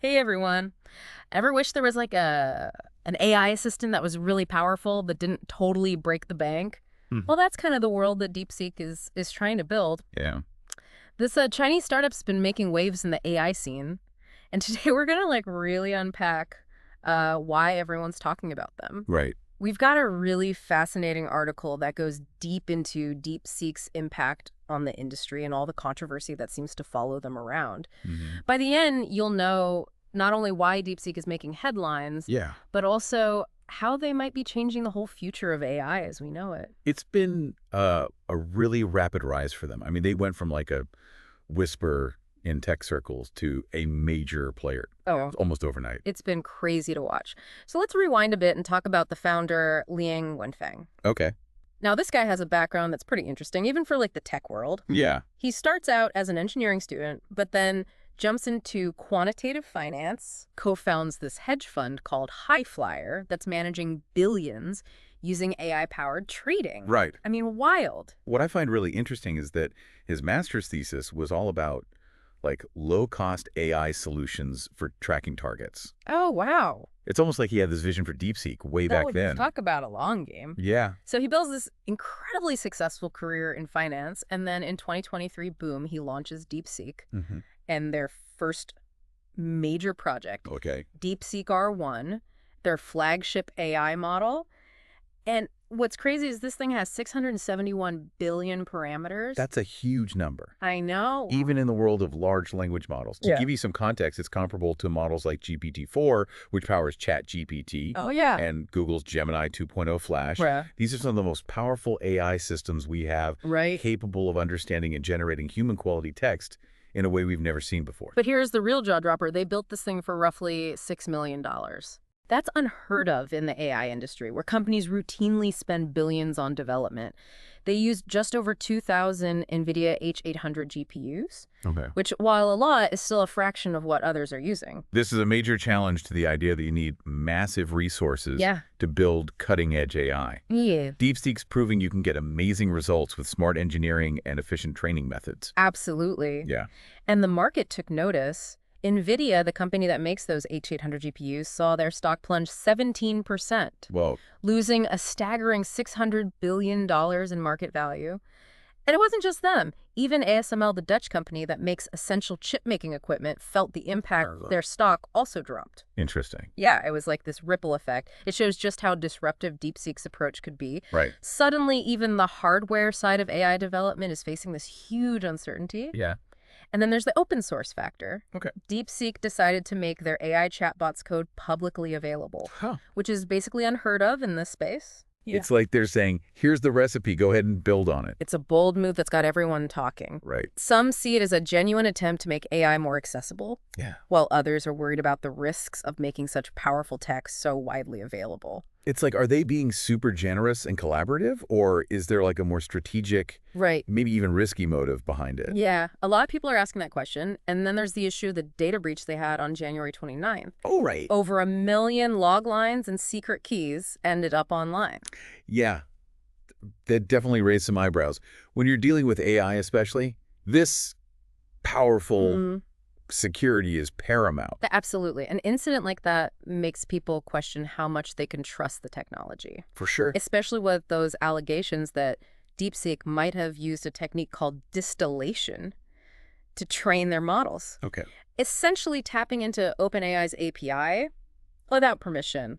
Hey everyone. Ever wish there was like an AI assistant that was really powerful but didn't totally break the bank? Hmm. Well, that's kind of the world that DeepSeek is trying to build. Yeah. This Chinese startup's been making waves in the AI scene, and today we're gonna like really unpack why everyone's talking about them. Right. We've got a really fascinating article that goes deep into DeepSeek's impact on the industry and all the controversy that seems to follow them around. Hmm. By the end, you'll know not only why DeepSeek is making headlines, Yeah. but also how they might be changing the whole future of AI as we know it. It's been a really rapid rise for them. I mean, they went from like a whisper in tech circles to a major player Oh, almost overnight. it's been crazy to watch. So let's rewind a bit and talk about the founder, Liang Wenfeng. Okay. Now, this guy has a background that's pretty interesting, even for like the tech world. Yeah. He starts out as an engineering student, but then jumps into quantitative finance, co-founds this hedge fund called High Flyer that's managing billions using AI-powered trading. Right. I mean, wild. What I find really interesting is that his master's thesis was all about like low-cost AI solutions for tracking targets. Oh, wow. It's almost like he had this vision for DeepSeek way That back would then. talk about a long game. Yeah. So he builds this incredibly successful career in finance, and then in 2023, boom, he launches DeepSeek Hmm. and their first major project, Okay. DeepSeek R1, their flagship AI model. And what's crazy is this thing has 671 billion parameters. That's a huge number. I know. Even in the world of large language models. To Yeah. give you some context, it's comparable to models like GPT-4, which powers ChatGPT, Oh, yeah. and Google's Gemini 2.0 Flash. Right. These are some of the most powerful AI systems we have, Right. capable of understanding and generating human-quality text in a way we've never seen before. But here's the real jaw dropper. They built this thing for roughly $6 million. That's unheard of in the AI industry, where companies routinely spend billions on development. They used just over 2,000 NVIDIA H800 GPUs, Okay. which, while a lot, is still a fraction of what others are using. This is a major challenge to the idea that you need massive resources Yeah. to build cutting-edge AI. Yeah. DeepSeek's proving you can get amazing results with smart engineering and efficient training methods. Absolutely. Yeah. And the market took notice. NVIDIA, the company that makes those H800 GPUs, saw their stock plunge 17%, Well, losing a staggering $600 billion in market value. And it wasn't just them. Even ASML, the Dutch company that makes essential chip-making equipment, felt the impact. Their stock also dropped. interesting. Yeah, it was like this ripple effect. It shows just how disruptive DeepSeek's approach could be. Right. Suddenly, even the hardware side of AI development is facing this huge uncertainty. Yeah. And then there's the open source factor. Okay. DeepSeek decided to make their AI chatbots code publicly available, Huh. which is basically unheard of in this space. It's like they're saying, here's the recipe, go ahead and build on it. It's a bold move that's got everyone talking. Right. Some see it as a genuine attempt to make AI more accessible, Yeah. while others are worried about the risks of making such powerful tech so widely available. It's like, are they being super generous and collaborative, or is there like a more strategic, Right. maybe even risky motive behind it? Yeah, a lot of people are asking that question. And then there's the issue of the data breach they had on January 29th. Oh, right. Over 1 million log lines and secret keys ended up online. Yeah. That definitely raised some eyebrows. When you're dealing with AI especially, this powerful Mhm. security is paramount. Absolutely. An incident like that makes people question how much they can trust the technology, For sure. especially with those allegations that DeepSeek might have used a technique called distillation to train their models, Okay. essentially tapping into OpenAI's API without permission.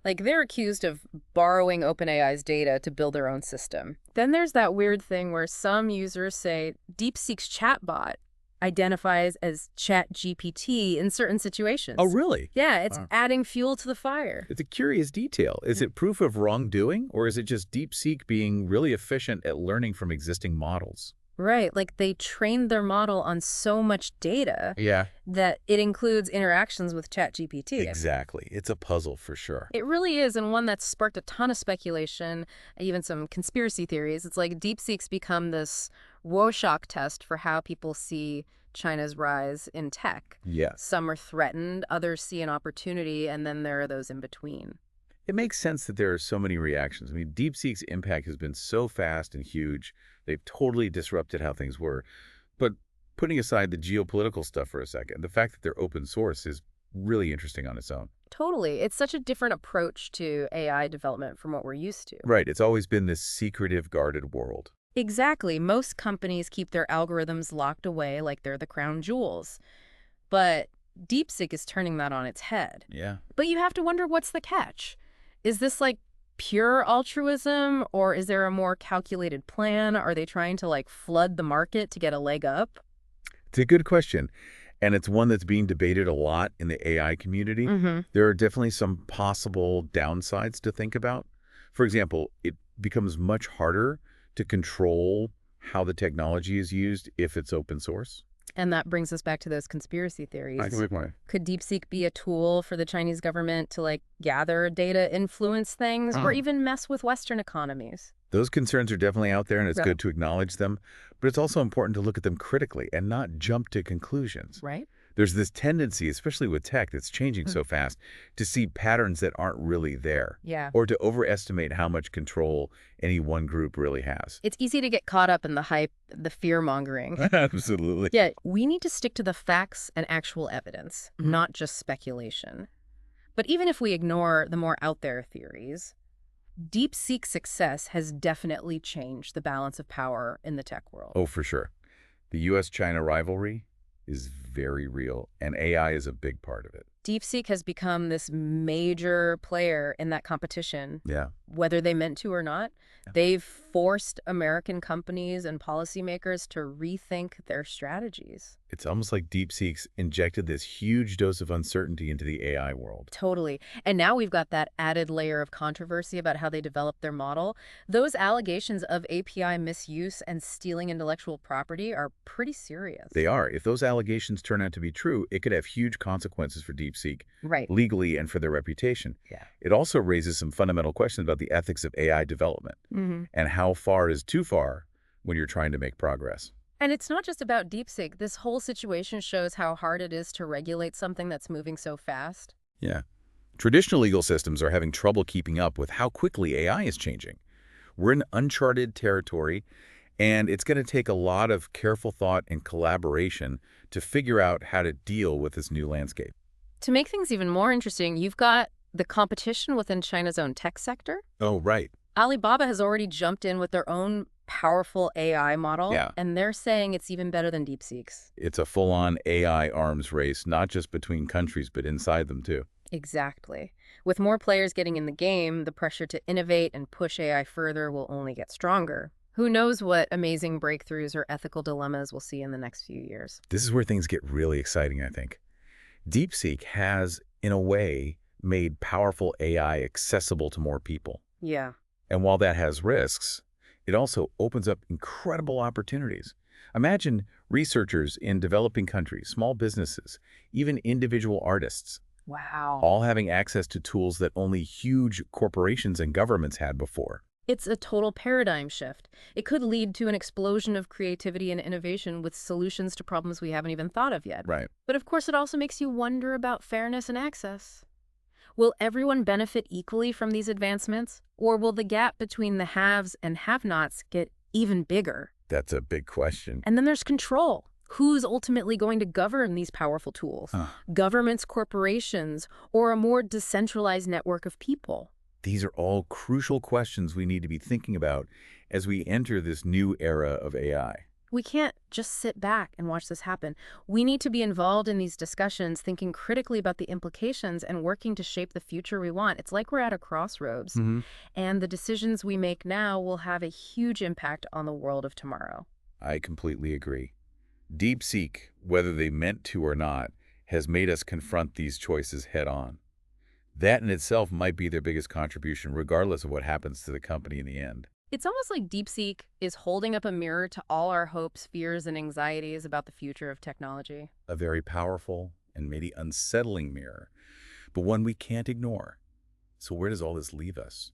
Like, they're accused of borrowing OpenAI's data to build their own system. Then there's that weird thing where some users say DeepSeek's chatbot identifies as ChatGPT in certain situations. Oh, really? Yeah, it's Wow. adding fuel to the fire. It's a curious detail. Is it proof of wrongdoing, or is it just DeepSeek being really efficient at learning from existing models? Right, like they trained their model on so much data Yeah. that it includes interactions with ChatGPT. Exactly. It's a puzzle for sure. It really is, and one that's sparked a ton of speculation, even some conspiracy theories. It's like DeepSeek's become this Rorschach test for how people see China's rise in tech. Yes. Some are threatened, others see an opportunity, and then there are those in between. It makes sense that there are so many reactions. I mean, DeepSeek's impact has been so fast and huge. They've totally disrupted how things were. But putting aside the geopolitical stuff for a second, the fact that they're open source is really interesting on its own. Totally. It's such a different approach to AI development from what we're used to. Right. It's always been this secretive, guarded world. Exactly. Most companies keep their algorithms locked away like they're the crown jewels. But DeepSeek is turning that on its head. Yeah. But you have to wonder, what's the catch? Is this like pure altruism, or is there a more calculated plan? Are they trying to like flood the market to get a leg up? It's a good question. And it's one that's being debated a lot in the AI community. Mm-hmm. There are definitely some possible downsides to think about. For example, it becomes much harder to control how the technology is used if it's open source. And that brings us back to those conspiracy theories. I can make my Could DeepSeek be a tool for the Chinese government to like gather data, influence things, or even mess with Western economies? Those concerns are definitely out there, and it's Yeah. good to acknowledge them. But it's also important to look at them critically and not jump to conclusions. Right? There's this tendency, especially with tech that's changing so fast, to see patterns that aren't really there, Yeah. or to overestimate how much control any one group really has. It's easy to get caught up in the hype, the fear-mongering. Absolutely. Yeah, we need to stick to the facts and actual evidence, not just speculation. But even if we ignore the more out there theories, DeepSeek's success has definitely changed the balance of power in the tech world. Oh, for sure. The U.S.-China rivalry is very real, and AI is a big part of it. DeepSeek has become this major player in that competition, Yeah. whether they meant to or not. Yeah. They've forced American companies and policymakers to rethink their strategies. It's almost like DeepSeek's injected this huge dose of uncertainty into the AI world. Totally. And now we've got that added layer of controversy about how they developed their model. Those allegations of API misuse and stealing intellectual property are pretty serious. They are. If those allegations turn out to be true, it could have huge consequences for DeepSeek, Right. legally and for their reputation. Yeah. It also raises some fundamental questions about the ethics of AI development and how far is too far when you're trying to make progress. And it's not just about DeepSeek. This whole situation shows how hard it is to regulate something that's moving so fast. Yeah. Traditional legal systems are having trouble keeping up with how quickly AI is changing. We're in uncharted territory, and it's going to take a lot of careful thought and collaboration to figure out how to deal with this new landscape. To make things even more interesting, you've got the competition within China's own tech sector. Oh, right. Alibaba has already jumped in with their own powerful AI model, Yeah. and they're saying it's even better than DeepSeek's. It's a full-on AI arms race, not just between countries, but inside them, too. Exactly. With more players getting in the game, the pressure to innovate and push AI further will only get stronger. Who knows what amazing breakthroughs or ethical dilemmas we'll see in the next few years. This is where things get really exciting, I think. DeepSeek has, in a way, made powerful AI accessible to more people. Yeah. And while that has risks, it also opens up incredible opportunities. Imagine researchers in developing countries, small businesses, even individual artists, Wow. all having access to tools that only huge corporations and governments had before. It's a total paradigm shift. It could lead to an explosion of creativity and innovation with solutions to problems we haven't even thought of yet. Right. But of course, it also makes you wonder about fairness and access. Will everyone benefit equally from these advancements? Or will the gap between the haves and have-nots get even bigger? That's a big question. And then there's control. Who's ultimately going to govern these powerful tools? Governments, corporations, or a more decentralized network of people? These are all crucial questions we need to be thinking about as we enter this new era of AI. We can't just sit back and watch this happen. We need to be involved in these discussions, thinking critically about the implications and working to shape the future we want. It's like we're at a crossroads, and the decisions we make now will have a huge impact on the world of tomorrow. I completely agree. DeepSeek, whether they meant to or not, has made us confront these choices head on. That in itself might be their biggest contribution, regardless of what happens to the company in the end. It's almost like DeepSeek is holding up a mirror to all our hopes, fears, and anxieties about the future of technology. A very powerful and maybe unsettling mirror, but one we can't ignore. So where does all this leave us?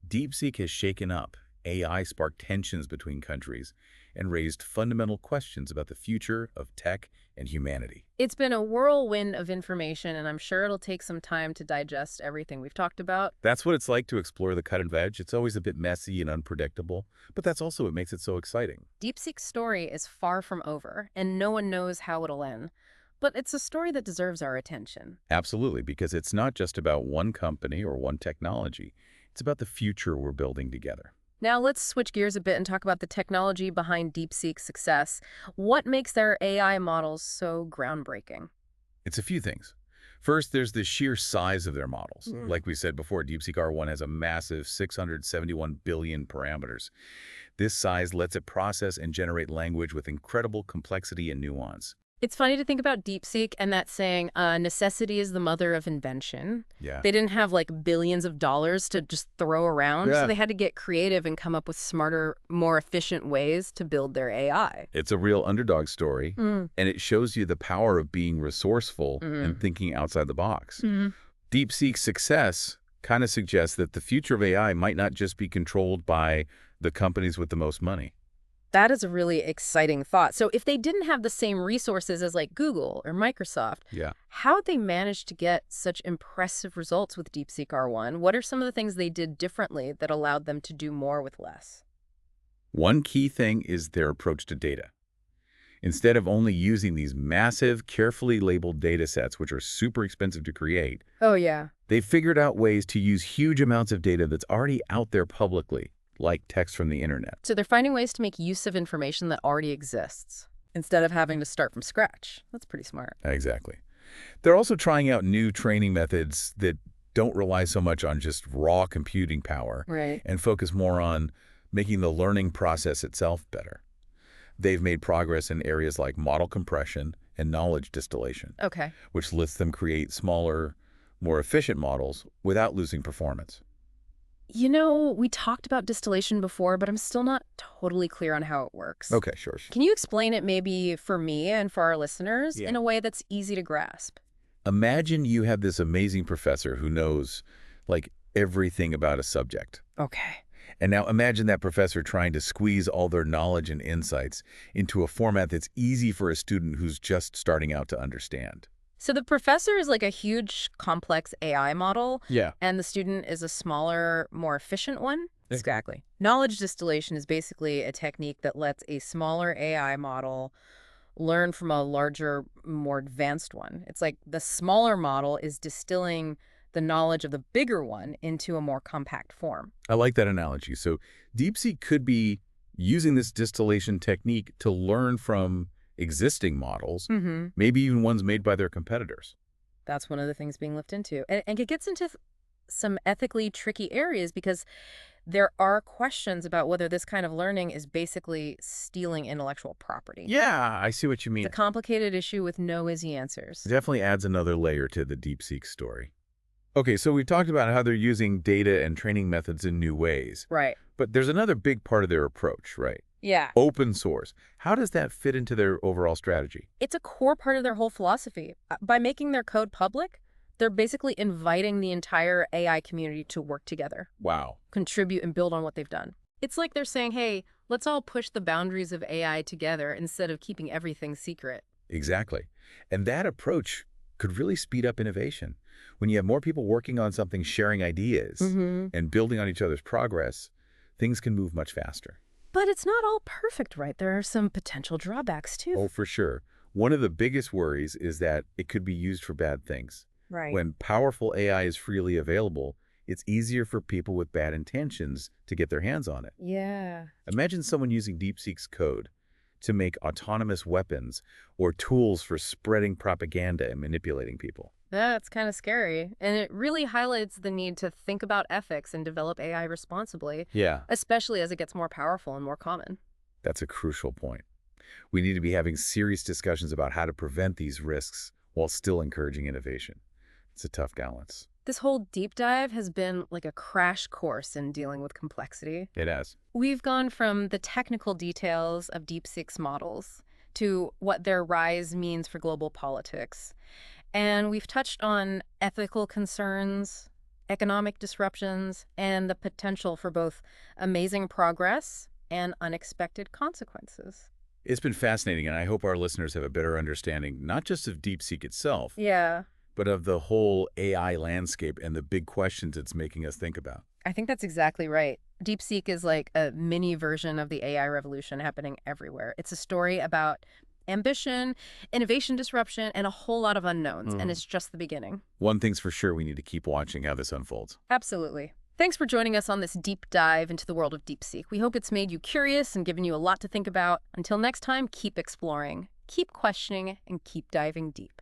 DeepSeek has shaken up. AI sparked tensions between countries and raised fundamental questions about the future of tech and humanity. It's been a whirlwind of information, and I'm sure it'll take some time to digest everything we've talked about. That's what it's like to explore the cutting edge. It's always a bit messy and unpredictable, but that's also what makes it so exciting. DeepSeek's story is far from over, and no one knows how it'll end. but it's a story that deserves our attention. Absolutely, because it's not just about one company or one technology. It's about the future we're building together. Now let's switch gears a bit and talk about the technology behind DeepSeek's success. What makes their AI models so groundbreaking? It's a few things. First, there's the sheer size of their models. Mm. Like we said before, DeepSeek R1 has a massive 671 billion parameters. This size lets it process and generate language with incredible complexity and nuance. It's funny to think about DeepSeek and that saying, necessity is the mother of invention. Yeah. They didn't have like billions of dollars to just throw around, Yeah. so they had to get creative and come up with smarter, more efficient ways to build their AI. It's a real underdog story, Mm. and it shows you the power of being resourceful Mhm. and thinking outside the box. Mhm. DeepSeek's success kind of suggests that the future of AI might not just be controlled by the companies with the most money. That is a really exciting thought. So if they didn't have the same resources as like Google or Microsoft, Yeah. how'd they manage to get such impressive results with DeepSeek R1? What are some of the things they did differently that allowed them to do more with less? One key thing is their approach to data. Instead of only using these massive, carefully labeled data sets, which are super expensive to create, Oh, yeah. they figured out ways to use huge amounts of data that's already out there publicly, like text from the internet. So they're finding ways to make use of information that already exists instead of having to start from scratch. That's pretty smart. Exactly. They're also trying out new training methods that don't rely so much on just raw computing power Right. and focus more on making the learning process itself better. They've made progress in areas like model compression and knowledge distillation, Okay. which lets them create smaller, more efficient models without losing performance. You know, we talked about distillation before, but I'm still not totally clear on how it works. Okay, sure. Can you explain it maybe for me and for our listeners Yeah. in a way that's easy to grasp? Imagine you have this amazing professor who knows, like, everything about a subject. Okay. And now imagine that professor trying to squeeze all their knowledge and insights into a format that's easy for a student who's just starting out to understand. So the professor is like a huge, complex AI model, Yeah. and the student is a smaller, more efficient one? Eh. Exactly. Knowledge distillation is basically a technique that lets a smaller AI model learn from a larger, more advanced one. It's like the smaller model is distilling the knowledge of the bigger one into a more compact form. I like that analogy. So DeepSeek could be using this distillation technique to learn from existing models, Mm-hmm. maybe even ones made by their competitors. That's one of the things being looked into. And it gets into some ethically tricky areas because there are questions about whether this kind of learning is basically stealing intellectual property. Yeah, I see what you mean. It's a complicated issue with no easy answers. It definitely adds another layer to the DeepSeek story. Okay, so we've talked about how they're using data and training methods in new ways. Right. But there's another big part of their approach, right? Yeah. Open source. How does that fit into their overall strategy? It's a core part of their whole philosophy. By making their code public, they're basically inviting the entire AI community to work together, Wow. contribute, and build on what they've done. It's like they're saying, hey, let's all push the boundaries of AI together instead of keeping everything secret. Exactly. And that approach could really speed up innovation. When you have more people working on something, sharing ideas, Mm-hmm. and building on each other's progress, things can move much faster. But it's not all perfect, right? There are some potential drawbacks, too. Oh, for sure. One of the biggest worries is that it could be used for bad things. Right. When powerful AI is freely available, it's easier for people with bad intentions to get their hands on it. Yeah. Imagine someone using DeepSeek's code to make autonomous weapons or tools for spreading propaganda and manipulating people. That's kind of scary. And it really highlights the need to think about ethics and develop AI responsibly, Yeah, especially as it gets more powerful and more common. that's a crucial point. We need to be having serious discussions about how to prevent these risks while still encouraging innovation. It's a tough balance. This whole deep dive has been like a crash course in dealing with complexity. It has. We've gone from the technical details of DeepSeek's models to what their rise means for global politics. And we've touched on ethical concerns, economic disruptions, and the potential for both amazing progress and unexpected consequences. It's been fascinating, and I hope our listeners have a better understanding, not just of DeepSeek itself, Yeah, but of the whole AI landscape and the big questions it's making us think about. I think that's exactly right. DeepSeek is like a mini version of the AI revolution happening everywhere. It's a story about ambition, innovation disruption, and a whole lot of unknowns, and it's just the beginning. One thing's for sure, we need to keep watching how this unfolds. Absolutely. Thanks for joining us on this deep dive into the world of DeepSeek. We hope it's made you curious and given you a lot to think about. Until next time, keep exploring, keep questioning, and keep diving deep.